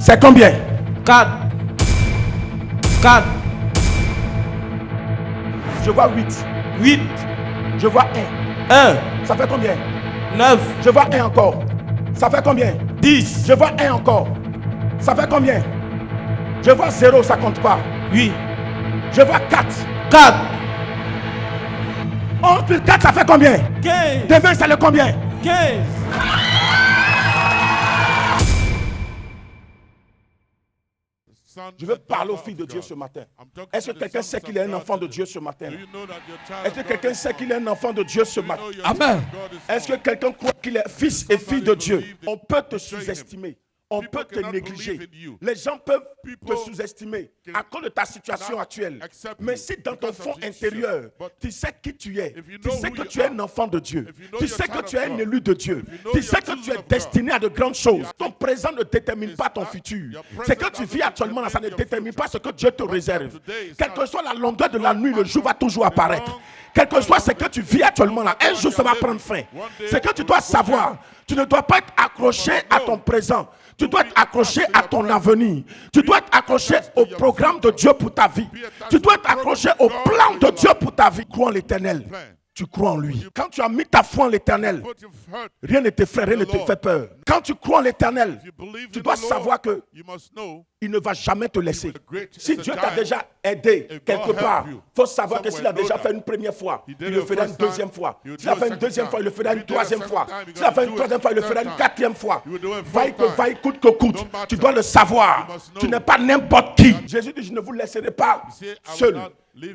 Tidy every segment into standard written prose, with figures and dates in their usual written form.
C'est combien? 4. 4. Je vois 8. 8. Je vois 1. 1. Ça fait combien? 9. Je vois 1 encore. Ça fait combien? 10. Je vois 1 encore. Ça fait combien? Je vois 0, ça compte pas. 8. Je vois 4. 4. 11 plus 4, ça fait combien? 15. Demain, c'est le combien? 15. Je veux parler aux filles de Dieu ce matin. Est-ce que quelqu'un sait qu'il est un enfant de Dieu ce matin? Est-ce que quelqu'un sait qu'il est un enfant de Dieu ce matin? Amen. Est-ce que quelqu'un croit qu'il est fils et fille de Dieu? On peut te sous-estimer. On peut te négliger. Les gens peuvent te sous-estimer à cause de ta situation actuelle. Mais si dans ton fond intérieur, tu sais qui tu es, tu sais que tu es un enfant de Dieu, tu sais que tu es un élu de Dieu, tu sais que tu es destiné à de grandes choses. Ton présent ne détermine pas ton futur. Ce que tu vis actuellement, là, ça ne détermine pas ce que Dieu te réserve. Quelle que soit la longueur de la nuit, le jour va toujours apparaître. Quel que soit ce que tu vis actuellement là, un jour ça va prendre fin. Ce que tu dois savoir, tu ne dois pas être accroché à ton présent. Tu dois être accroché à ton avenir. Tu dois être accroché au programme de Dieu pour ta vie. Tu dois être accroché au plan de Dieu pour ta vie. Crois en l'Éternel. Tu crois en lui. Quand tu as mis ta foi en l'Éternel, rien ne t'effraie, rien ne te fait peur. Quand tu crois en l'Éternel, tu dois savoir que il ne va jamais te laisser. Si Dieu t'a déjà aidé quelque part, il faut savoir que s'il a déjà fait une première fois, il le fera une deuxième fois. S'il a fait une deuxième fois, il le fera une troisième fois. S'il a fait une troisième fois, il le fera une quatrième fois. Vaille coûte que coûte. Tu dois le savoir. Tu n'es pas n'importe qui. Jésus dit, je ne vous laisserai pas seul.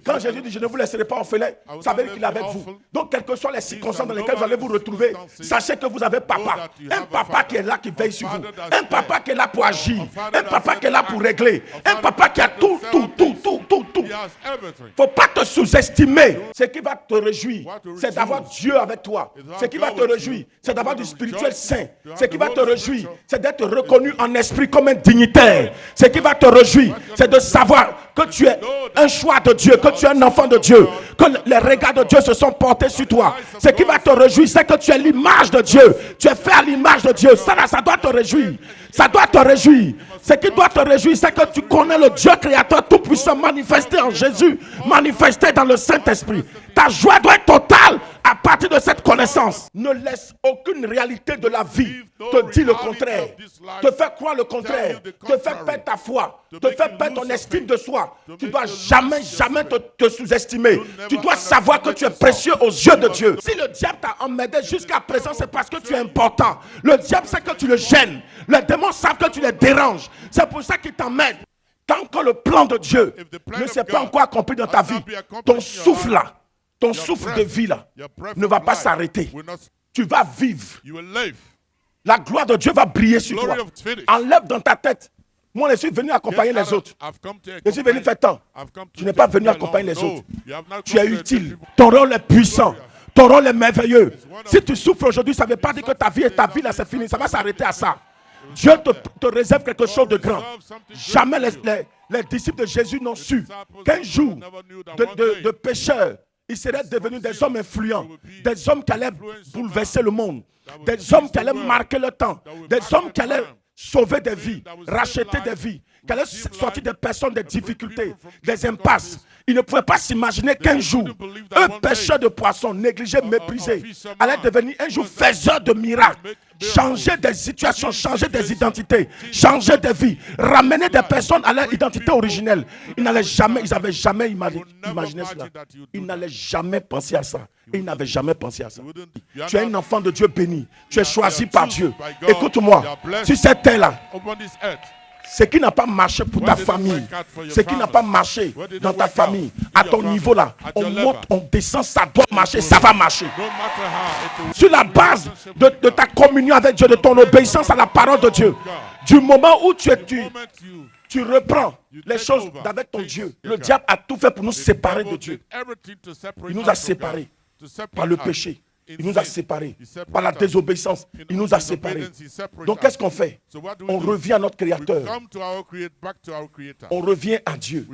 Quand Jésus dit, je ne vous laisserai pas orphelin, ça veut dire qu'il est avec vous. Donc, quelles que soient les circonstances dans lesquelles vous allez vous retrouver, sachez que vous avez papa. Un papa qui est là, qui veille sur vous. Un papa qui est là pour agir. Un papa qui est là pour régler. Un papa qui a tout. Il ne faut pas te sous-estimer. Ce qui va te réjouir, c'est d'avoir Dieu avec toi. Ce qui va te réjouir, c'est d'avoir du spirituel saint. Ce qui va te réjouir, c'est d'être reconnu en esprit comme un dignitaire. Ce qui va te réjouir, c'est de savoir que tu es un choix de Dieu, que tu es un enfant de Dieu, que les regards de Dieu se sont portés sur toi. Ce qui va te réjouir, c'est que tu es l'image de Dieu. Tu es fait à l'image de Dieu. Ça doit te réjouir. Ça doit te réjouir. Ce qui doit te réjouir, c'est que tu connais le Dieu créateur tout-puissant manifesté en Jésus, manifesté dans le Saint-Esprit. Ta joie doit être totale à partir de cette connaissance. Ne laisse aucune réalité de la vie te dire le contraire, te faire croire le contraire, te faire perdre ta foi, te faire perdre ton estime de soi. Tu ne dois jamais te sous-estimer. Tu dois savoir que tu es précieux aux yeux de Dieu. Si le diable t'a emmerdé jusqu'à présent, c'est parce que tu es important. Le diable sait que tu le gênes. Les démons savent que tu les déranges. C'est pour ça qu'ils t'emmerdent. Tant que le plan de Dieu ne s'est pas encore accompli dans ta vie, ton souffle là, ton souffle de vie là, ne va pas s'arrêter. Tu vas vivre. La gloire de Dieu va briller sur toi. Enlève dans ta tête. Moi, je suis venu accompagner les autres. Je suis venu faire tant. Tu n'es pas venu accompagner les autres. Tu es utile. Ton rôle est puissant. Ton rôle est merveilleux. Si tu souffres aujourd'hui, ça ne veut pas dire que ta vie là, c'est fini. Ça va s'arrêter à ça. Dieu te réserve quelque chose de grand. Jamais les disciples de Jésus n'ont su qu'un jour de pécheurs, ils seraient devenus des hommes influents, des hommes qui allaient bouleverser le monde, des hommes qui allaient marquer le temps, des hommes qui allaient sauver des vies, racheter des vies, qui allaient sortir des personnes des difficultés, des impasses. Ils ne pouvaient pas s'imaginer qu'un jour, un pêcheur de poissons négligé, méprisé, allait devenir un jour faiseur de miracles, changer des situations, changer des identités, changer des vies, ramener des personnes à leur identité originelle. Ils n'avaient jamais imaginé cela. Ils n'allaient jamais penser à ça. Ils n'avaient jamais pensé à ça. Tu es un enfant de Dieu béni. Tu es choisi par Dieu. Écoute-moi, sur cette terre-là, ce qui n'a pas marché pour ta famille, ce qui n'a pas marché dans ta famille, à ton niveau là, on monte, on descend, ça doit marcher, ça va marcher. Sur la base de ta communion avec Dieu, de ton obéissance à la parole de Dieu, du moment où tu reprends les choses avec ton Dieu, le diable a tout fait pour nous séparer de Dieu. Il nous a séparés par le péché. Il nous a séparés par la désobéissance. Il nous a séparés. Donc qu'est-ce qu'on fait? On revient à notre Créateur. On revient à Dieu.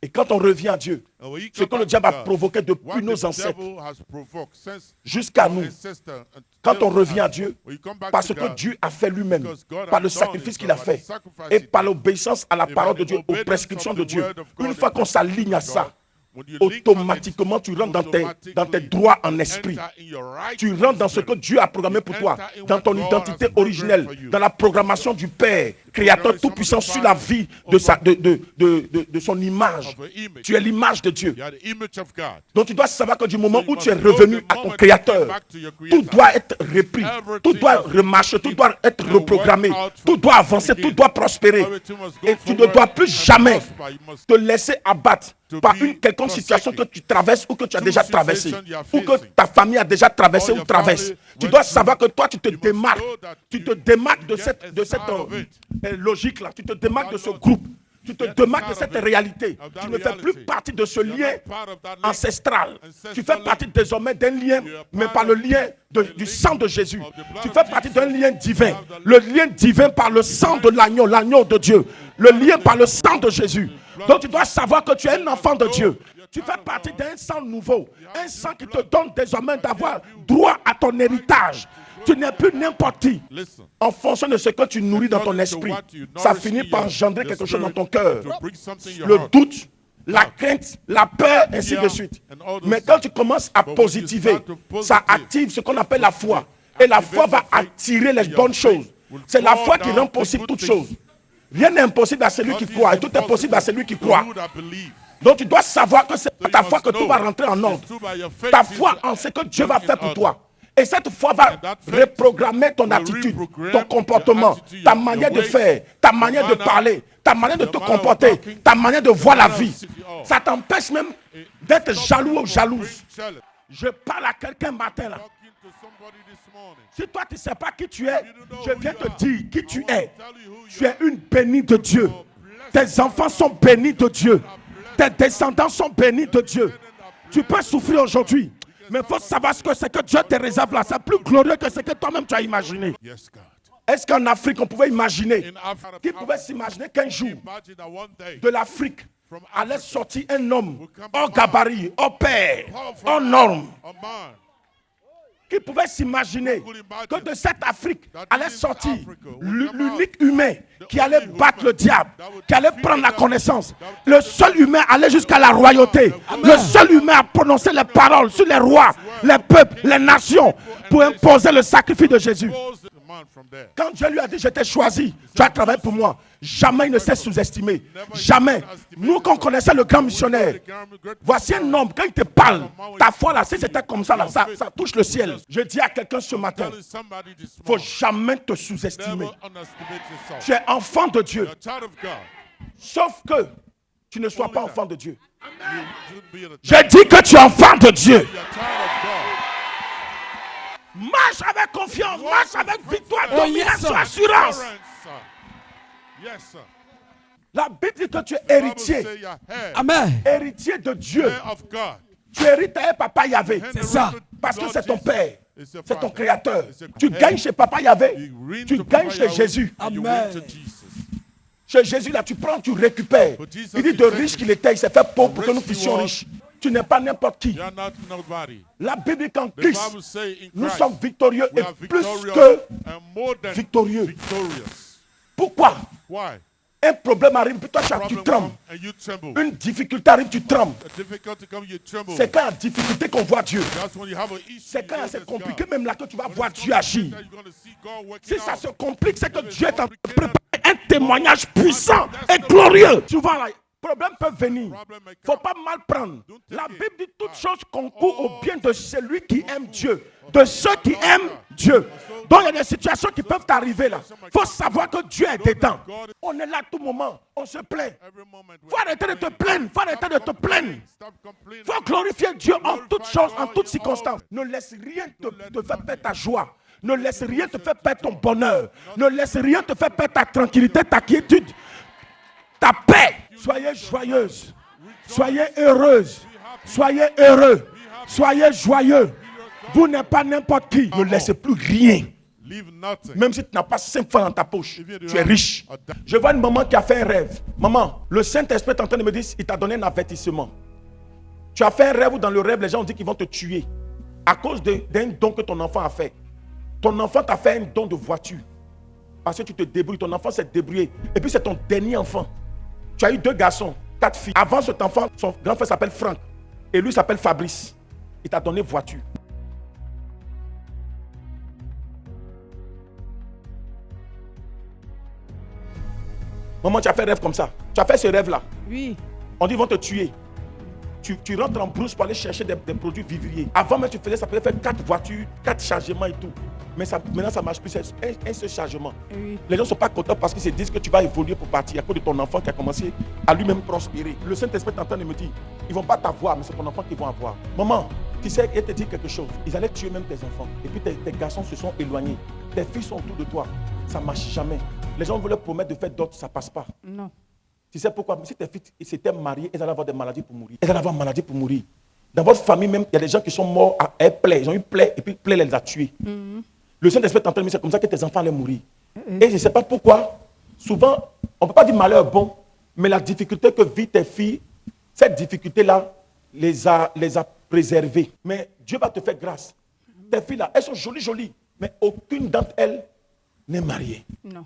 Et quand on revient à Dieu, And when you ce come que le back to diable a God, provoqué what depuis nos the ancêtres devil has provoked since jusqu'à our nous, ancestor quand until on revient à us, Dieu, when you come back parce to que God, Dieu a fait lui-même, because God par has le done sacrifice qu'il a himself, by the fait, sacrifice et he par did, l'obéissance à la by parole the de Dieu, aux obedience prescriptions of de the Dieu. word of God Une and fois qu'on s'aligne à God, ça, when you link on it, automatiquement tu rentres dans tes droits en esprit. enter in your right Tu rentres dans ce que Dieu a programmé pour toi, dans ton identité originelle, dans la programmation du Père, Créateur tout-puissant sur la vie de son image. Tu es l'image de Dieu. You are the image of God. Donc tu dois savoir que du moment So you où tu es must know revenu the à ton moment you Créateur, came back to your tout Creator. doit être repris, Everything tout doit must remarcher, tout doit être and reprogrammé, work out tout from doit avancer, again. tout doit prospérer. Everything must go Et tu ne forward dois plus and jamais prosper. You must te laisser abattre to par be une quelconque situation que forsaken. tu traverses ou que tu as Through déjà traversée, situation you are ou que facing. ta famille a déjà traversé All ou your traverse. family Tu went dois through. savoir que toi, tu te You must démarques. know that Tu you- te démarques de get cette inside of it. logique-là. Tu te démarques de ce That groupe. Tu te get démarques de inside cette of it. réalité. Of that Tu ne fais plus reality. partie de ce You are lien not part of that link. ancestral. Ancestral Tu fais link. partie désormais d'un lien, You are mais part par le of lien du link sang de Jésus. of the blood Tu of fais partie d'un Jesus. lien divin. You have the Le lien divin par le sang de l'agneau, l'agneau de Dieu. Le lien par le sang de Jésus. Donc tu dois savoir que tu es un enfant de Dieu. Tu fais partie d'un sang nouveau. Un sang qui te donne désormais d'avoir droit à ton héritage. Tu n'es plus n'importe qui. Listen. En fonction de ce que tu nourris dans ton esprit, ça finit par engendrer quelque chose dans ton cœur. To bring something in your Le heart. doute, la crainte, la peur, ainsi de suite. Mais quand tu commences à positiver, ça active ce qu'on appelle la foi. Et la foi va attirer les bonnes choses. C'est la foi qui rend possible toutes choses. Rien n'est impossible à celui qui croit. Et tout est possible à celui qui croit. You that believe. Donc tu dois savoir que c'est So par ta you foi must que tout know va rentrer en ordre. it's through by your faith Ta is foi the- en ce que Dieu va in faire pour order. toi. Et cette foi va And that faith reprogrammer ton will attitude, reprogram ton comportement, your attitude, ta your manière de ways, faire, ta manière de manner, parler, ta manière de your te manner of comporter, talking, ta manière de voir la manner of vie. seeing all. Ça t'empêche même d'être jaloux ou jalouse. Being jealous. Je parle à quelqu'un matin là. Talking to somebody this morning. Si toi tu ne sais pas qui tu es, je viens te you are. dire qui tu I want es. to tell you who Tu you es une bénie de Dieu. Tes enfants sont bénis de Dieu. Tes descendants sont bénis de Dieu. Tu peux souffrir aujourd'hui, mais il faut savoir ce que c'est que Dieu te réserve là. C'est plus glorieux que ce que toi-même tu as imaginé. Yes, God. Est-ce qu'en Afrique, on pouvait imaginer, In Africa, qui pouvait s'imaginer qu'un jour, imagine that one day de l'Afrique, allait sortir un homme hors gabarit, hors père, hors norme, a man qui pouvait s'imaginer que de cette Afrique allait sortir l'unique humain qui allait battre le diable, qui allait prendre la connaissance. Le seul humain allait jusqu'à la royauté. Le seul humain à prononcer les paroles sur les rois, les peuples, les nations pour imposer le sacrifice de Jésus. pose the man from there. Quand Dieu lui a dit, je t'ai choisi, tu as travaillé pour moi. Jamais il ne s'est sous-estimé. Jamais. Nous, quand on connaissait le grand missionnaire, voici un homme, quand il te parle, ta foi là, si c'était comme ça, là, ça touche le ciel. Je dis à quelqu'un ce matin, Tell somebody this il ne faut morning. jamais te sous-estimer. Never underestimate yourself. Tu es enfant de Dieu, You're a child of God. sauf que tu ne sois pas enfant de Dieu. You shouldn't be a Je dis que tu es enfant de Dieu. You're a child of God. Marche avec confiance, marche avec victoire, Oh, domination, yes, sir. assurance. Parents, sir. Yes, sir. La Bible dit que tu es Bible héritier, say you're heir, Amen. héritier de Dieu. heir of God. Tu hérites à Papa Yahvé. C'est ça. Parce que Lord c'est ton Jesus père, is your c'est ton father. créateur. It's your Tu heir. gagnes chez Papa Yahvé, You reign tu to gagnes Papa chez Yahweh, Jésus. and you Amen. reign to Jesus. Chez Jésus, là, tu prends, tu récupères. But Jesus Il dit is de taken. riche qu'il était, il s'est fait pauvre pour que nous Rich he puissions was. riches. Tu n'es pas n'importe qui. You're not nobody. La Bible dit qu'en The Christ, Bible say in nous Christ, sommes victorieux we et are plus victorious que and more than victorieux. victorious. Pourquoi? Why? Un problème arrive, puis toi tu Problem trembles. come and you tremble. Une difficulté arrive, tu trembles. A difficulty come, you tremble. C'est quand il y a difficulté qu'on voit Dieu. That's when you have an issue. C'est quand you c'est notice compliqué God. même là que tu vas When voir it's Dieu agir. complicated, you're gonna see God working Si ça out. se complique, c'est que Dieu est en train de préparer un témoignage puissant et glorieux. Tu vois là, problèmes peuvent venir. Problem may Faut come. pas mal prendre. Don't take La it. Bible dit toutes choses concourent au bien de celui qui aime Dieu, de ceux qui aiment Dieu. Donc il y a des situations qui peuvent t'arriver là. Faut savoir que Dieu est dedans. On est là à tout moment. On se plaint. Every moment Faut arrêter de te plaindre. Faut arrêter de te plaindre. Stop complaining. Faut glorifier Dieu en toutes choses, en toutes circonstances. Ne laisse rien te faire perdre ta joie. Ne laisse rien te faire perdre ton bonheur. Ne laisse rien te faire perdre ta tranquillité, ta quiétude, ta paix. Soyez joyeuse. Soyez heureuse. Soyez heureux. Soyez joyeux. Vous n'êtes pas n'importe qui. Ne laissez plus rien Leave nothing. Même si tu n'as pas 5 francs dans ta poche, If you tu es riche. Je vois une maman qui a fait un rêve. Maman, le Saint-Esprit est en train de me dire, il t'a donné un avertissement. Tu as fait un rêve où dans le rêve, les gens ont dit qu'ils vont te tuer. À cause d'un don que ton enfant a fait. Ton enfant t'a fait un don de voiture. Parce que tu te débrouilles, ton enfant s'est débrouillé. Et puis c'est ton dernier enfant. Tu as eu 2 garçons, 4 filles. Avant cet enfant, son grand frère s'appelle Franck. Et lui s'appelle Fabrice. Il t'a donné voiture. Maman, tu as fait un rêve comme ça. Tu as fait ce rêve-là. Oui. On dit ils vont te tuer. Tu rentres en brousse pour aller chercher des produits vivriers. Avant, même tu faisais, ça pouvait faire 4 voitures, 4 chargements et tout. Mais ça, maintenant, ça marche plus. C'est un seul chargement. Oui. Les gens ne sont pas contents parce qu'ils se disent que tu vas évoluer pour partir à cause de ton enfant qui a commencé à lui-même prospérer. Le Saint-Esprit est en train de me dire, ils ne vont pas t'avoir, mais c'est ton enfant qu'ils vont avoir. Maman, tu sais, il te dit quelque chose. Ils allaient tuer même tes enfants. Et puis tes garçons se sont éloignés. Tes filles sont autour de toi. Ça ne marche jamais. Les gens veulent leur promettre de faire d'autres, ça ne passe pas. Non. Tu sais pourquoi? Mais si tes filles s'étaient mariées, elles allaient avoir des maladies pour mourir. Elles allaient avoir des maladies pour mourir. Dans votre famille même, il y a des gens qui sont morts à plaie. Ils ont eu plaie et puis plaie les a tués. Le Saint-Esprit est en train de me dire, c'est comme ça que tes enfants allaient mourir. Et je ne sais pas pourquoi. Souvent, on ne peut pas dire malheur bon, mais la difficulté que vivent tes filles, cette difficulté-là les a préservées. Mais Dieu va te faire grâce. Tes filles-là, elles sont jolies, jolies, mais aucune d'entre elles n'est mariée. Non.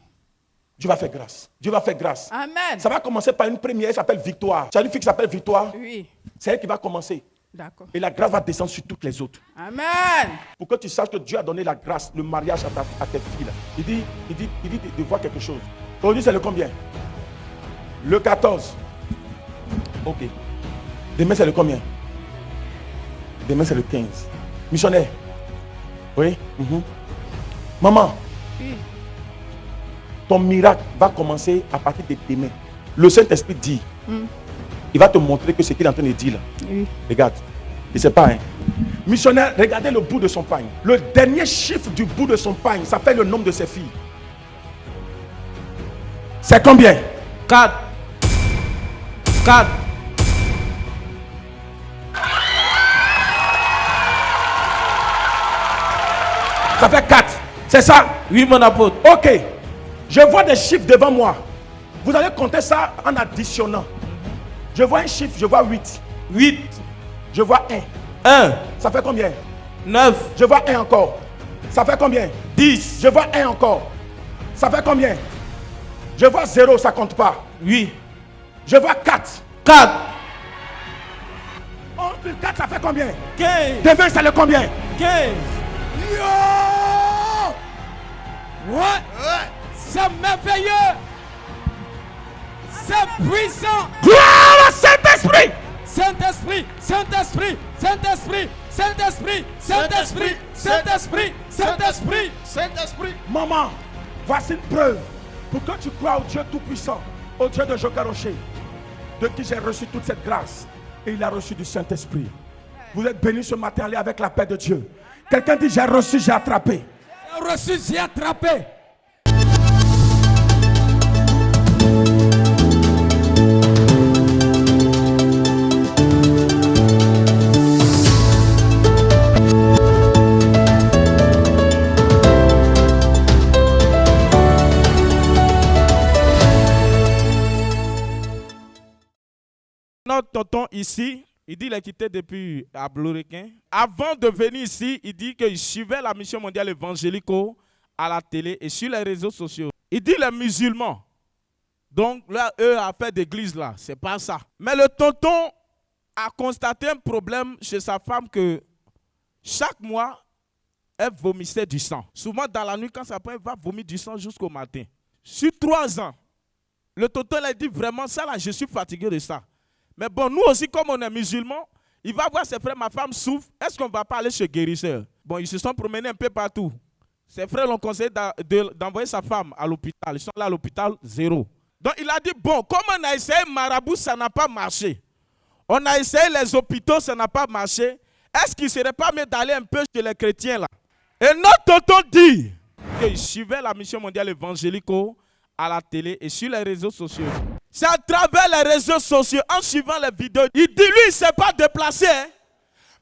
Dieu va faire grâce. Dieu va faire grâce. Amen. Ça va commencer par une première, elle s'appelle Victoire. Tu as une fille qui s'appelle Victoire? Oui. C'est elle qui va commencer. D'accord. Et la grâce va descendre sur toutes les autres. Amen. Pour que tu saches que Dieu a donné la grâce, le mariage à tes filles. Là. Il dit de voir quelque chose. Aujourd'hui, c'est le combien? Le 14. Ok. Demain, c'est le combien? Demain, c'est le 15. Missionnaire. Oui? Maman. Oui. Ton miracle va commencer à partir de demain. Le Saint-Esprit dit, il va te montrer que ce qu'il est en train de dire là. Oui. Regarde, il ne sait pas. Hein. Missionnaire, regardez le bout de son pagne. Le dernier chiffre du bout de son pagne, ça fait le nombre de ses filles. C'est combien? 4. 4. Ça fait 4. C'est ça? Oui, mon apôtre. Ok. Je vois des chiffres devant moi. Vous allez compter ça en additionnant. Je vois un chiffre, je vois 8. 8. Je vois 1. 1. Ça fait combien? 9. Je vois 1 encore. Ça fait combien? 10. Je vois 1 encore. Ça fait combien? Je vois 0, ça compte pas. Oui. Je vois 4. 4. 11 plus 4, ça fait combien? 15. Demain, c'est le combien? 15. Yo! Ouais. C'est merveilleux. C'est puissant. Gloire au Saint-Esprit! Saint-Esprit, Saint-Esprit, Saint-Esprit, Saint-Esprit, Saint-Esprit, Saint-Esprit, Saint-Esprit, Saint-Esprit. Maman, voici une preuve pour que tu crois au Dieu Tout-Puissant, au Dieu de Joga Rocher, de qui j'ai reçu toute cette grâce. Et il a reçu du Saint-Esprit. Vous êtes bénis ce matin, allez avec la paix de Dieu. Quelqu'un dit, j'ai reçu, j'ai attrapé. J'ai reçu, j'ai attrapé. Notre tonton ici, il dit qu'il a quitté depuis à Bloriquin. Avant de venir ici, il dit qu'il suivait la mission mondiale évangélique à la télé et sur les réseaux sociaux. Il dit les musulmans. Donc là, eux, affaire d'église là, c'est pas ça. Mais le tonton a constaté un problème chez sa femme que chaque mois, elle vomissait du sang. Souvent dans la nuit, quand ça prend, elle va vomir du sang jusqu'au matin. Sur 3 ans, le tonton a dit vraiment ça là, je suis fatigué de ça. Mais bon, nous aussi, comme on est musulmans, il va voir ses frères, ma femme souffre, est-ce qu'on ne va pas aller chez guérisseur? Bon, ils se sont promenés un peu partout. Ses frères l'ont conseillé d'envoyer sa femme à l'hôpital. Ils sont là à l'hôpital, 0. Donc il a dit, bon, comme on a essayé marabout, ça n'a pas marché. On a essayé les hôpitaux, ça n'a pas marché. Est-ce qu'il ne serait pas mieux d'aller un peu chez les chrétiens là? Et notre tonton dit qu'il suivait la mission mondiale évangélique à la télé et sur les réseaux sociaux. C'est à travers les réseaux sociaux, en suivant les vidéos. Il dit, lui, il ne s'est pas déplacé, hein,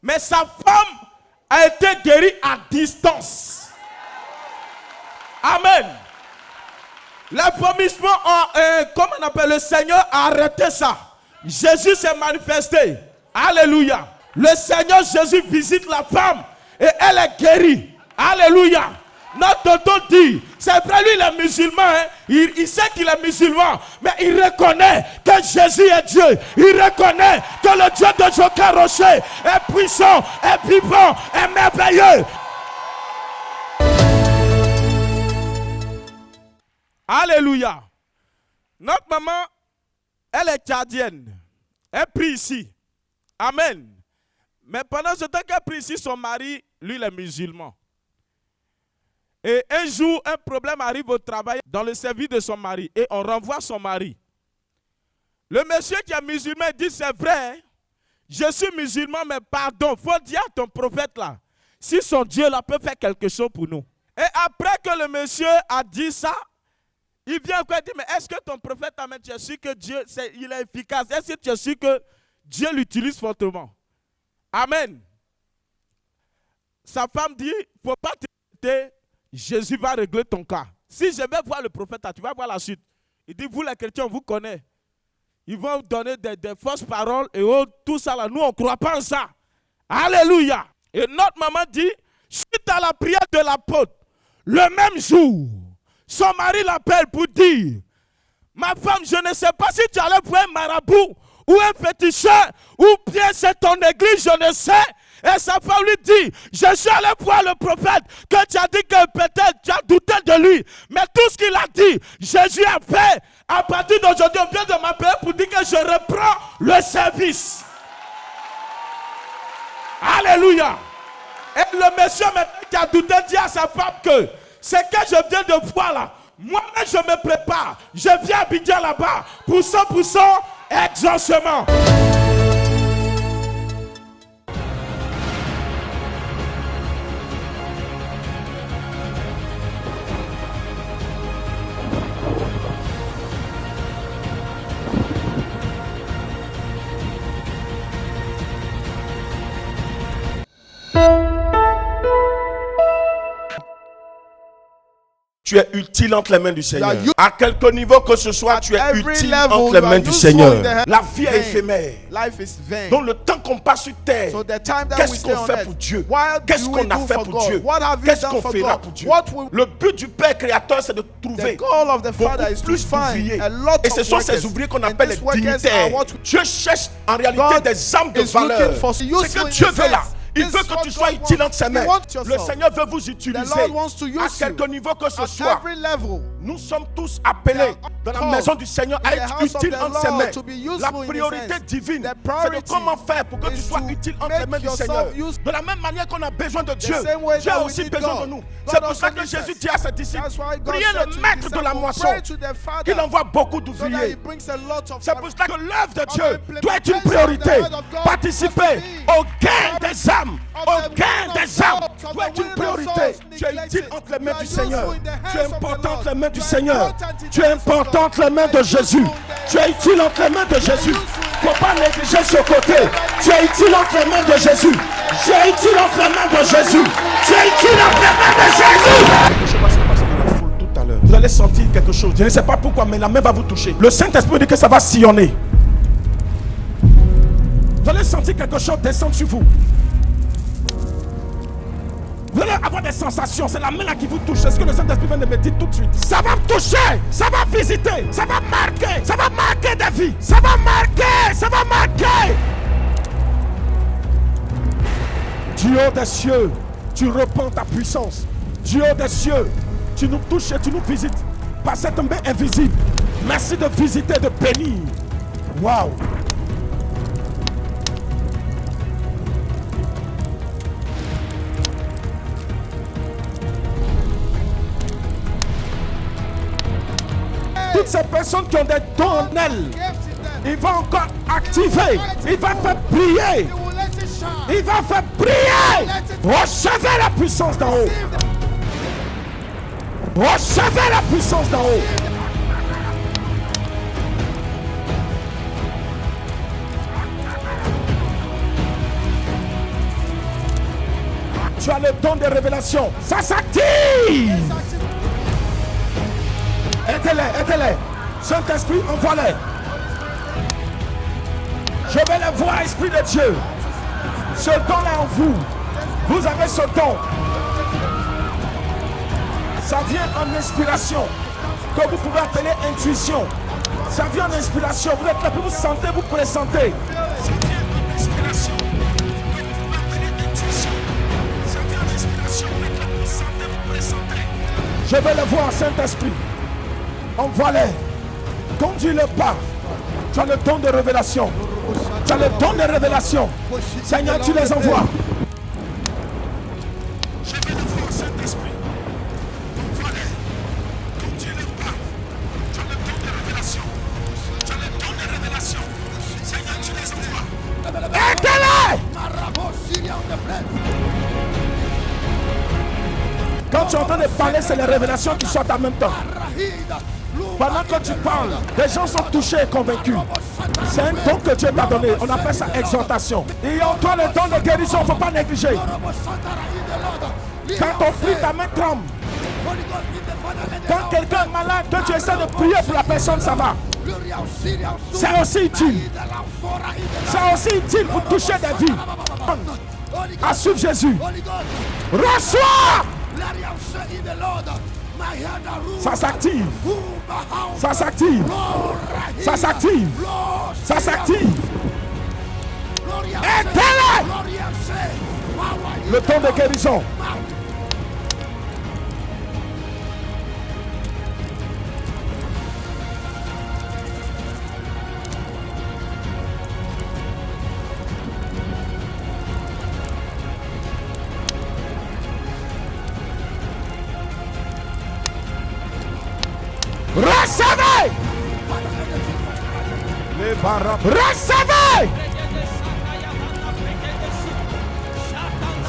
mais sa femme a été guérie à distance. Amen. Les vomissements comme on appelle, le Seigneur a arrêté ça. Jésus s'est manifesté. Alléluia. Le Seigneur Jésus visite la femme et elle est guérie. Alléluia. Notre tonton dit, c'est vrai, lui il est musulman, hein? Il sait qu'il est musulman, mais il reconnaît que Jésus est Dieu. Il reconnaît que le Dieu de Joker Rocher est puissant, est vivant, est merveilleux. Alléluia. Notre maman, elle est tchadienne. Elle prie ici. Amen. Mais pendant ce temps qu'elle prie ici, son mari, lui, il est musulman. Et un jour, un problème arrive au travail dans le service de son mari. Et on renvoie son mari. Le monsieur qui est musulman dit, c'est vrai, je suis musulman, mais pardon, il faut dire à ton prophète là, si son Dieu là peut faire quelque chose pour nous. Et après que le monsieur a dit ça, il vient encore dire, mais est-ce que ton prophète, amen, tu es sûr que Dieu, il est efficace? Est-ce que tu es sûr que Dieu l'utilise fortement? Amen. Sa femme dit, il ne faut pas t'inquiéter, Jésus va régler ton cas. Si je vais voir le prophète, tu vas voir la suite. Il dit, vous les chrétiens, on vous connaît. Ils vont donner des fausses paroles et tout ça là. Nous, on ne croit pas en ça. Alléluia. Et notre maman dit, suite à la prière de l'apôtre, le même jour, son mari l'appelle pour dire, ma femme, je ne sais pas si tu allais voir un marabout ou un féticheur ou bien c'est ton église, je ne sais. Et sa femme lui dit, je suis allé voir le prophète que tu as dit que peut-être tu as douté de lui. Mais tout ce qu'il a dit, Jésus a fait. À partir d'aujourd'hui, on vient de m'appeler pour dire que je reprends le service. Alléluia. Et le monsieur maintenant qui a douté dit à sa femme que c'est que je viens de voir là. Moi-même je me prépare. Je viens à Abidjan là-bas pour 100% exaucement. Tu es utile entre les mains du Seigneur. À quelque niveau que ce soit, tu es utile entre les mains du Seigneur. La vie est éphémère. Donc le temps qu'on passe sur terre, qu'est-ce qu'on fait pour Dieu? Qu'est-ce qu'on a fait pour Dieu? Qu'est-ce qu'on fera pour Dieu? Le but du Père créateur, c'est de trouver beaucoup plus d'ouvriers. Et ce sont ces ouvriers qu'on appelle les dignitaires. Dieu cherche en réalité des âmes de valeur. C'est que Dieu veut là. Il veut que tu sois utile entre ses mains. Le Seigneur veut vous utiliser à quelque niveau que ce soit. Nous sommes tous appelés dans la maison du Seigneur à être utiles entre ses mains. La priorité divine, c'est de comment faire pour que tu sois utile entre les mains du Seigneur. De la même manière qu'on a besoin de Dieu, Dieu a aussi besoin de nous. C'est pour ça que Jésus dit à ses disciples, priez le maître de la moisson, qu'il envoie beaucoup d'ouvriers. C'est pour ça que l'œuvre de Dieu doit être une priorité. Participer au gain des âmes. Au gain des âmes doit être une priorité. Tu es utile entre les mains du Seigneur. Tu es important entre les mains du Seigneur. Tu es important entre les mains de Jésus. Tu es utile entre les mains de Jésus. Il ne faut pas négliger ce côté. Tu es utile entre les mains de Jésus. Tu es utile entre les mains de Jésus. Tu es utile entre les mains de Jésus. Je ne sais pas ce qui passe dans la foule tout à l'heure. Vous allez sentir quelque chose. Je ne sais pas pourquoi, mais la main va vous toucher. Le Saint-Esprit dit que ça va sillonner. Vous allez sentir quelque chose descendre sur vous. Vous allez avoir des sensations, c'est la main là qui vous touche. C'est ce que le Saint-Esprit vient de me dire tout de suite. Ça va toucher, ça va visiter, ça va marquer des vies. Ça va marquer. Du haut des cieux, tu repends ta puissance. Du haut des cieux, tu nous touches et tu nous visites par cette main invisible. Merci de visiter, de bénir. Waouh. Toutes ces personnes qui ont des dons en elles, il va encore activer, il va faire briller, il va faire briller. Recevez la puissance d'en haut. Recevez la puissance d'en haut. Tu as le don de révélation, ça s'active. Aidez-les. Saint-Esprit, envoie-les. Je vais les voir, Esprit de Dieu. Ce don-là en vous. Vous avez ce don. Ça vient en inspiration, que vous pouvez appeler intuition. Ça vient en inspiration. Vous êtes là, vous sentez, vous pressentez. Ça vient en inspiration, que vous pouvez appeler intuition. Ça vient en inspiration. Vous êtes là, vous sentez, vous pressentez. Je vais le voir, Saint-Esprit. Envoie-les. Conduis-le pas. Tu as le don de révélation. Tu as le don de révélation. Seigneur, tu les envoies. Je vais le voir, Saint-Esprit. Envoie-les. Conduis-le pas. Tu as le don de révélation. Tu as le don de révélation. Seigneur, tu les envoies. Aidez-les. Quand tu es en train de parler, c'est les révélations qui sortent en même temps. Pendant que tu parles, les gens sont touchés et convaincus. C'est un don que Dieu t'a donné. On appelle ça exhortation. Et en toi le don de guérison, il ne faut pas négliger. Quand on prie, ta main tremble. Quand quelqu'un est malade, que tu essaies de prier pour la personne, ça va. C'est aussi utile. C'est aussi utile pour toucher des vies. À suivre Jésus. Reçois. Ça s'active. Ça s'active. Ça s'active. Ça s'active. Aidez-les. Le temps de guérison. Recevez! Recevez!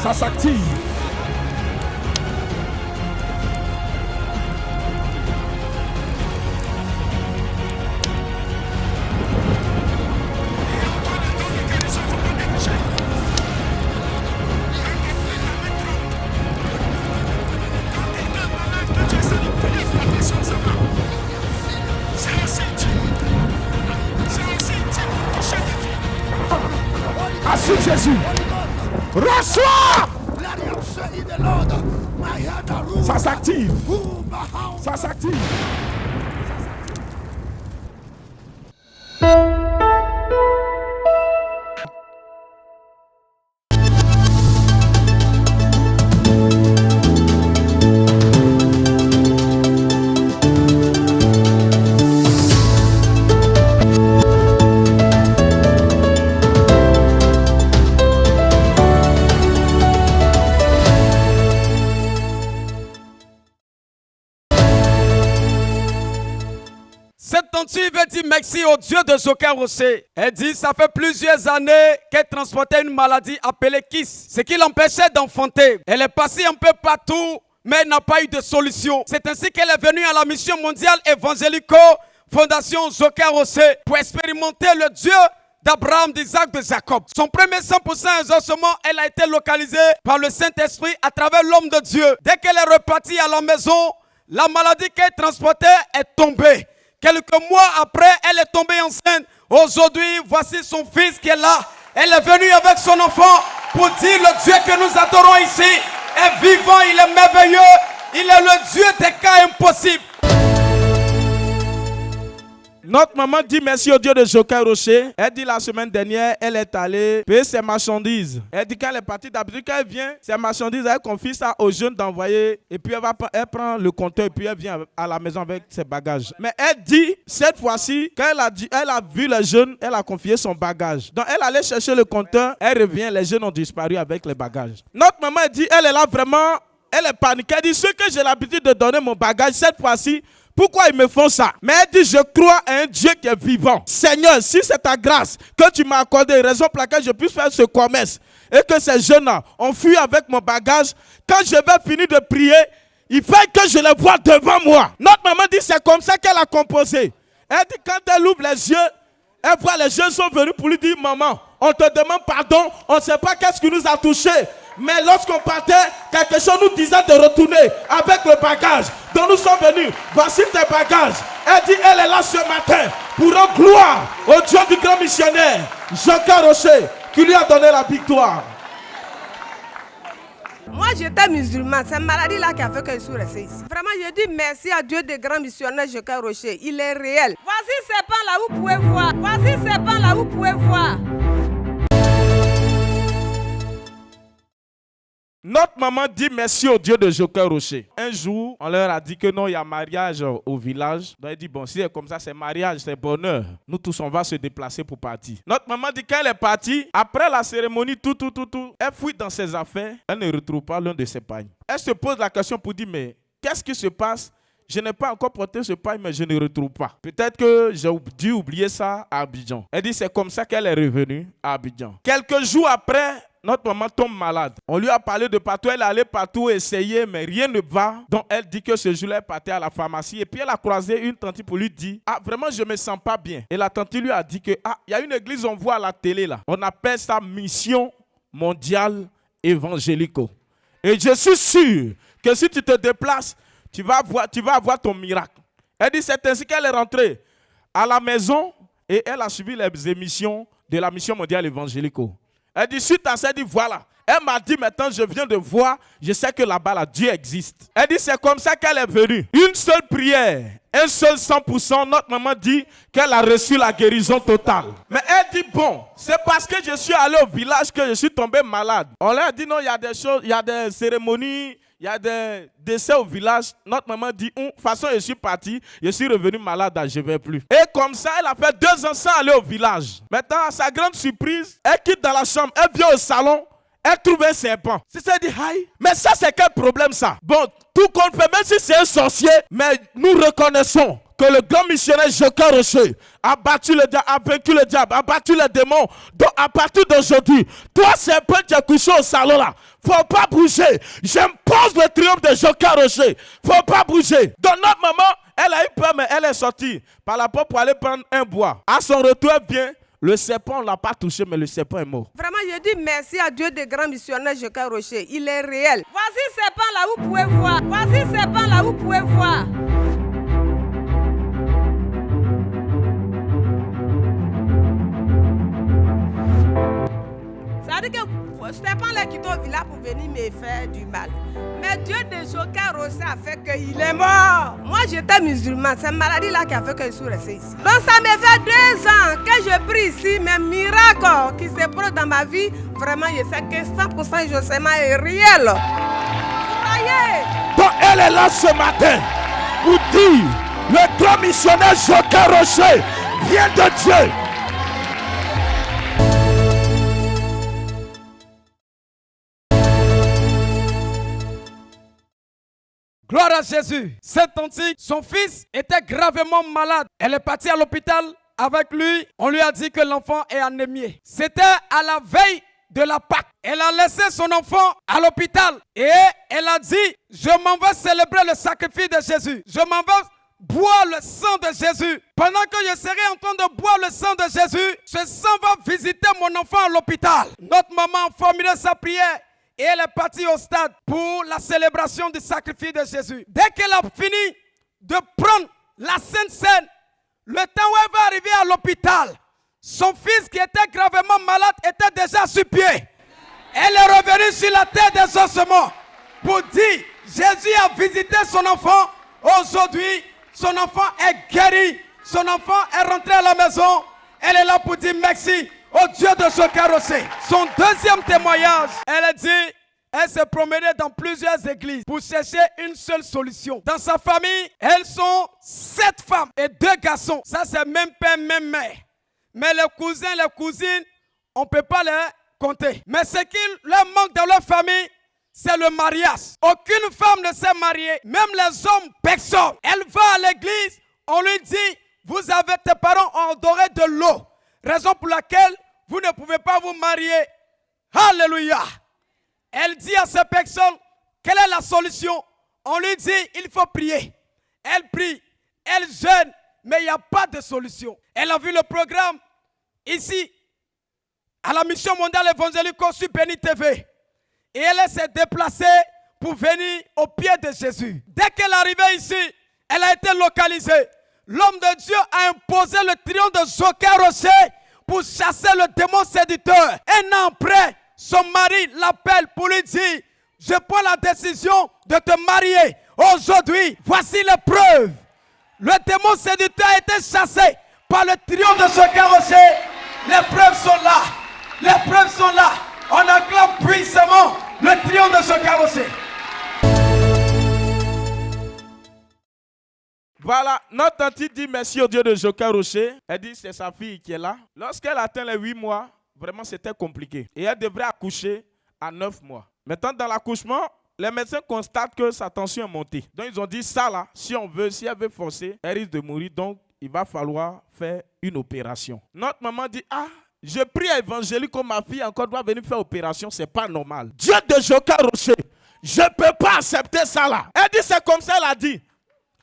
Ça s'active. Assume Jésus. Reçois. Ça s'active. Ça s'active. Elle dit merci au Dieu de Joker Rocher. Elle dit ça fait plusieurs années qu'elle transportait une maladie appelée Kiss, ce qui l'empêchait d'enfanter. Elle est passée un peu partout, mais elle n'a pas eu de solution. C'est ainsi qu'elle est venue à la mission mondiale évangélico Fondation Joker Rocher pour expérimenter le Dieu d'Abraham, d'Isaac, de Jacob. Son premier 100% exaucement, elle a été localisée par le Saint-Esprit à travers l'homme de Dieu. Dès qu'elle est repartie à la maison, la maladie qu'elle transportait est tombée. Quelques mois après, elle est tombée enceinte. Aujourd'hui, voici son fils qui est là. Elle est venue avec son enfant pour dire le Dieu que nous adorons ici est vivant, il est merveilleux. Il est le Dieu des cas impossibles. Notre maman dit merci au Dieu de Joker Rocher. Elle dit la semaine dernière, elle est allée payer ses marchandises. Elle dit qu'elle est partie d'habitude, quand elle vient, ses marchandises, elle confie ça aux jeunes d'envoyer. Et puis elle prend le compteur et puis elle vient à la maison avec ses bagages. Mais elle dit, cette fois-ci, quand elle a vu les jeunes, elle a confié son bagage. Donc elle allait chercher le compteur, elle revient, les jeunes ont disparu avec les bagages. Notre maman dit, elle est là vraiment, elle est paniquée. Elle dit, ce que j'ai l'habitude de donner mon bagage, cette fois-ci, pourquoi ils me font ça? Mais elle dit, je crois à un Dieu qui est vivant. Seigneur, si c'est ta grâce que tu m'as accordé, raison pour laquelle je puisse faire ce commerce, et que ces jeunes-là ont fui avec mon bagage, quand je vais finir de prier, il fait que je les vois devant moi. Notre maman dit, c'est comme ça qu'elle a composé. Elle dit, quand elle ouvre les yeux, elle voit les jeunes sont venus pour lui dire, maman, on te demande pardon, on ne sait pas qu'est-ce qui nous a touchés. Mais lorsqu'on partait, quelque chose nous disait de retourner avec le bagage dont nous sommes venus. Voici tes bagages. Elle dit, elle est là ce matin pour rendre gloire au Dieu du grand missionnaire, Joker Rocher, qui lui a donné la victoire. Moi, j'étais musulman. C'est une maladie-là qui a fait que je suis resté ici. Vraiment, je dis merci à Dieu des grands missionnaires Joker Rocher. Il est réel. Voici ces pans-là, vous pouvez voir. Voici ces pans-là, vous pouvez voir. Notre maman dit merci au Dieu de Joker Rocher. Un jour, on leur a dit que non, il y a mariage au village. Donc elle dit, bon, si c'est comme ça, c'est mariage, c'est bonheur. Nous tous, on va se déplacer pour partir. Notre maman dit qu'elle est partie, après la cérémonie, elle fouille dans ses affaires, elle ne retrouve pas l'un de ses pagnes. Elle se pose la question pour dire, mais qu'est-ce qui se passe? Je n'ai pas encore porté ce pagne, mais je ne retrouve pas. Peut-être que j'ai dû oublier ça à Abidjan. Elle dit, c'est comme ça qu'elle est revenue à Abidjan. Quelques jours après, notre maman tombe malade. On lui a parlé de partout, elle allait partout essayer, mais rien ne va. Donc elle dit que ce jour-là, elle partait à la pharmacie. Et puis elle a croisé une tante pour lui dire, ah vraiment, je me sens pas bien. Et la tante lui a dit que, ah, il y a une église, on voit à la télé là. On appelle ça Mission Mondiale Évangélico. Et je suis sûr que si tu te déplaces, tu vas avoir ton miracle. Elle dit, c'est ainsi qu'elle est rentrée à la maison et elle a suivi les émissions de la Mission Mondiale Évangélico. Elle dit, suite à ça, elle dit, voilà. Elle m'a dit, maintenant, je viens de voir, je sais que là-bas, là, Dieu existe. Elle dit, c'est comme ça qu'elle est venue. Une seule prière, un seul 100%, notre maman dit qu'elle a reçu la guérison totale. Mais elle dit, bon, c'est parce que je suis allé au village que je suis tombé malade. On leur a dit, non, il y a des choses, il y a des cérémonies, il y a des décès au village. Notre maman dit, de toute façon, je suis parti, je suis revenu malade, je ne vais plus. Et comme ça, elle a fait 2 ans sans aller au village. Maintenant, à sa grande surprise, elle quitte dans la chambre, elle vient au salon, elle trouve un serpent. C'est ça, elle dit, aïe, mais ça, c'est quel problème ça? Bon, tout compte fait, même si c'est un sorcier, mais nous reconnaissons que le grand missionnaire Joker Rocher a battu le diable, a vaincu le diable, a battu les démons. Donc à partir d'aujourd'hui, toi serpent qui es couché au salon là, faut pas bouger. J'impose le triomphe de Joker Rocher. Faut pas bouger. Donc notre maman, elle a eu peur, mais elle est sortie par la porte pour aller prendre un bois. À son retour, elle vient. Le serpent, on ne l'a pas touché, mais le serpent est mort. Vraiment, je dis merci à Dieu des grands missionnaires Joker Rocher. Il est réel. Voici ces pans-là, vous pouvez voir. Voici ces pans-là, vous pouvez voir. Ça veut dire que ce pas-là qui est au village pour venir me faire du mal. Mais Dieu de Joker Rocher a fait qu'il est mort. Moi, j'étais musulman. C'est une maladie-là qui a fait que je suis resté ici. Donc, ça me fait 2 ans que je prie ici. Mais miracle qui se produit dans ma vie, vraiment, je sais que 100% Josema est réel. Voyez. Donc, elle est là ce matin pour dire, le grand missionnaire Joker Rocher vient de Dieu. Gloire à Jésus. Cette tante, son fils était gravement malade. Elle est partie à l'hôpital avec lui. On lui a dit que l'enfant est anémié. C'était à la veille de la Pâque. Elle a laissé son enfant à l'hôpital et elle a dit, je m'en vais célébrer le sacrifice de Jésus. Je m'en vais boire le sang de Jésus. Pendant que je serai en train de boire le sang de Jésus, ce sang va visiter mon enfant à l'hôpital. Notre maman a formulé sa prière. Et elle est partie au stade pour la célébration du sacrifice de Jésus. Dès qu'elle a fini de prendre la Sainte Seine, le temps où elle va arriver à l'hôpital, son fils qui était gravement malade était déjà sur pied. Elle est revenue sur la terre des ossements pour dire, Jésus a visité son enfant. Aujourd'hui, son enfant est guéri. Son enfant est rentré à la maison. Elle est là pour dire merci au Dieu de Joker Rocher. Son deuxième témoignage, elle a dit, elle s'est promenée dans plusieurs églises pour chercher une seule solution. Dans sa famille, elles sont 7 femmes et 2 garçons. Ça, c'est même père, même mère. Mais les cousins, les cousines, on ne peut pas les compter. Mais ce qui leur manque dans leur famille, c'est le mariage. Aucune femme ne s'est mariée, même les hommes, personne. Elle va à l'église, on lui dit, vous avez, tes parents ont adoré de l'eau. Raison pour laquelle vous ne pouvez pas vous marier. Alléluia. Elle dit à ces personnes, quelle est la solution? On lui dit, il faut prier. Elle prie, elle jeûne, mais il n'y a pas de solution. Elle a vu le programme ici, à la Mission Mondiale Évangélique sur Béni TV. Et elle s'est déplacée pour venir au pied de Jésus. Dès qu'elle est arrivée ici, elle a été localisée. L'homme de Dieu a imposé le triomphe de Joker Rocher pour chasser le démon séducteur. Un an après, son mari l'appelle pour lui dire: je prends la décision de te marier. Aujourd'hui, voici les preuves. Le démon séducteur a été chassé par le triomphe de Joker Rocher. Les preuves sont là. Les preuves sont là. On acclame puissamment le triomphe de Joker Rocher. Voilà, notre tante dit merci au Dieu de Joker Rocher. Elle dit c'est sa fille qui est là. Lorsqu'elle atteint les 8 mois, vraiment c'était compliqué. Et elle devrait accoucher à 9 mois. Maintenant, dans l'accouchement, les médecins constatent que sa tension est montée. Donc ils ont dit ça là, si elle veut forcer, elle risque de mourir. Donc il va falloir faire une opération. Notre maman dit: ah, je prie à Évangélique que ma fille encore doit venir faire opération, c'est pas normal. Dieu de Joker Rocher, je peux pas accepter ça là. Elle dit c'est comme ça, elle a dit.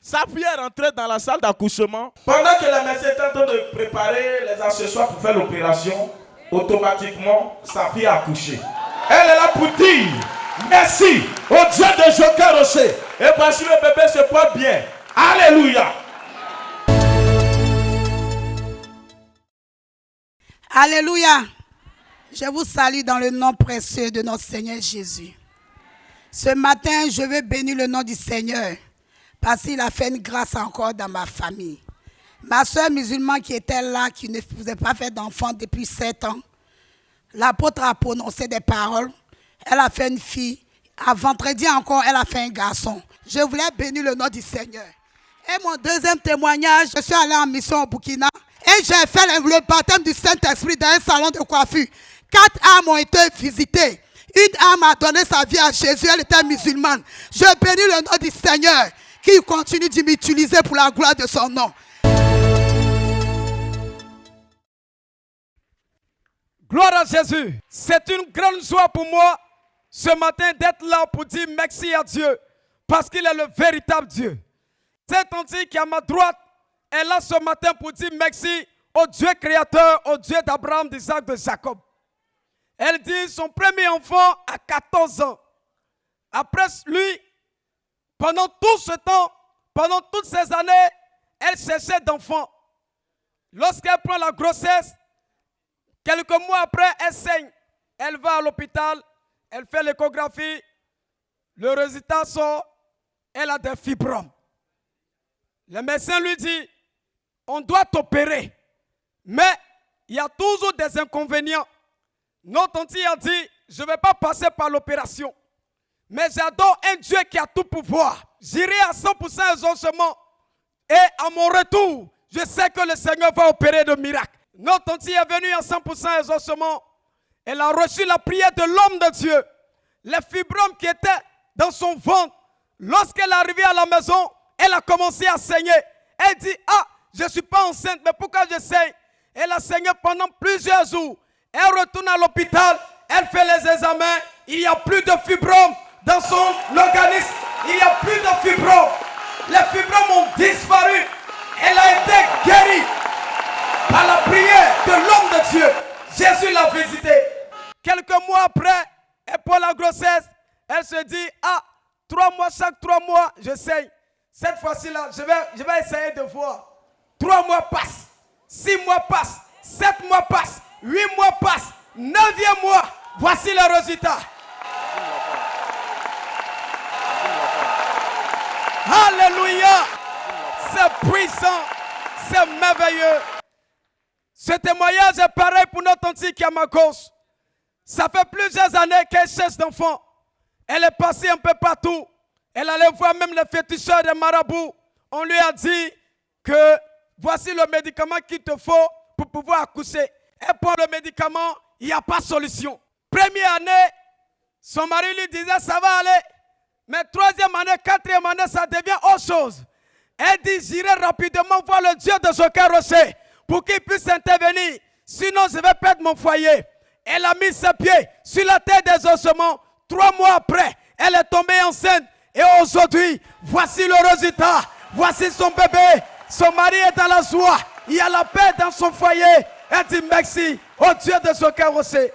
Sa fille est rentrée dans la salle d'accouchement. Pendant que les médecins étaient en train de préparer les accessoires pour faire l'opération, automatiquement, sa fille a accouché. Elle est là pour dire merci au Dieu de Joker Rocher. Et voici le bébé se porte bien. Alléluia. Alléluia. Je vous salue dans le nom précieux de notre Seigneur Jésus. Ce matin, je veux bénir le nom du Seigneur parce qu'il a fait une grâce encore dans ma famille. Ma soeur musulmane qui était là, qui ne faisait pas faire d'enfant depuis 7 ans, l'apôtre a prononcé des paroles. Elle a fait une fille. À vendredi encore, elle a fait un garçon. Je voulais bénir le nom du Seigneur. Et mon deuxième témoignage, je suis allé en mission au Burkina et j'ai fait le baptême du Saint-Esprit dans un salon de coiffure. 4 âmes ont été visitées. Une âme a donné sa vie à Jésus, elle était musulmane. Je bénis le nom du Seigneur qui continue de m'utiliser pour la gloire de son nom. Gloire à Jésus. C'est une grande joie pour moi ce matin d'être là pour dire merci à Dieu parce qu'il est le véritable Dieu. Cette tante qui est à ma droite est là ce matin pour dire merci au Dieu créateur, au Dieu d'Abraham, d'Isaac, de Jacob. Elle dit son premier enfant à 14 ans. Après lui, pendant tout ce temps, pendant toutes ces années, elle cherchait d'enfants. Lorsqu'elle prend la grossesse, quelques mois après, elle saigne. Elle va à l'hôpital, elle fait l'échographie. Le résultat sort, elle a des fibromes. Le médecin lui dit, on doit t'opérer. Mais il y a toujours des inconvénients. Notre tante a dit, je ne vais pas passer par l'opération. Mais j'adore un Dieu qui a tout pouvoir. J'irai à 100% exaucement. Et à mon retour, je sais que le Seigneur va opérer de miracles. Notre tante est venue à 100% exaucement. Elle a reçu la prière de l'homme de Dieu. Les fibromes qui étaient dans son ventre, lorsqu'elle est arrivée à la maison, elle a commencé à saigner. Elle dit, ah, je ne suis pas enceinte, mais pourquoi je saigne? Elle a saigné pendant plusieurs jours. Elle retourne à l'hôpital, elle fait les examens, il n'y a plus de fibromes dans son organisme. Il n'y a plus de fibromes. Les fibromes ont disparu. Elle a été guérie par la prière de l'homme de Dieu. Jésus l'a visitée. Quelques mois après, elle prend la grossesse. Elle se dit, ah, 3 mois, chaque 3 mois, je saigne. Cette fois-ci-là, je vais essayer de voir. 3 mois passent, 6 mois passent, 7 mois passent, 8 mois passent, 9e mois, voici le résultat. Alléluia. C'est puissant, c'est merveilleux. Ce témoignage est pareil pour notre tante qui est à ma gauche. Ça fait plusieurs années qu'elle cherche d'enfants. Elle est passée un peu partout. Elle allait voir même les féticheurs des marabouts. On lui a dit que voici le médicament qu'il te faut pour pouvoir accoucher. Elle prend le médicament, il n'y a pas de solution. Première année, son mari lui disait ça va aller. Mais 3e année, 4e année, ça devient autre chose. Elle dit j'irai rapidement voir le Dieu de Joker Rocher pour qu'il puisse intervenir. Sinon, je vais perdre mon foyer. Elle a mis ses pieds sur la terre des ossements. 3 mois après, elle est tombée enceinte. Et aujourd'hui, voici le résultat. Voici son bébé. Son mari est dans la joie. Il y a la paix dans son foyer. Elle dit merci au Dieu de Joker Rocher.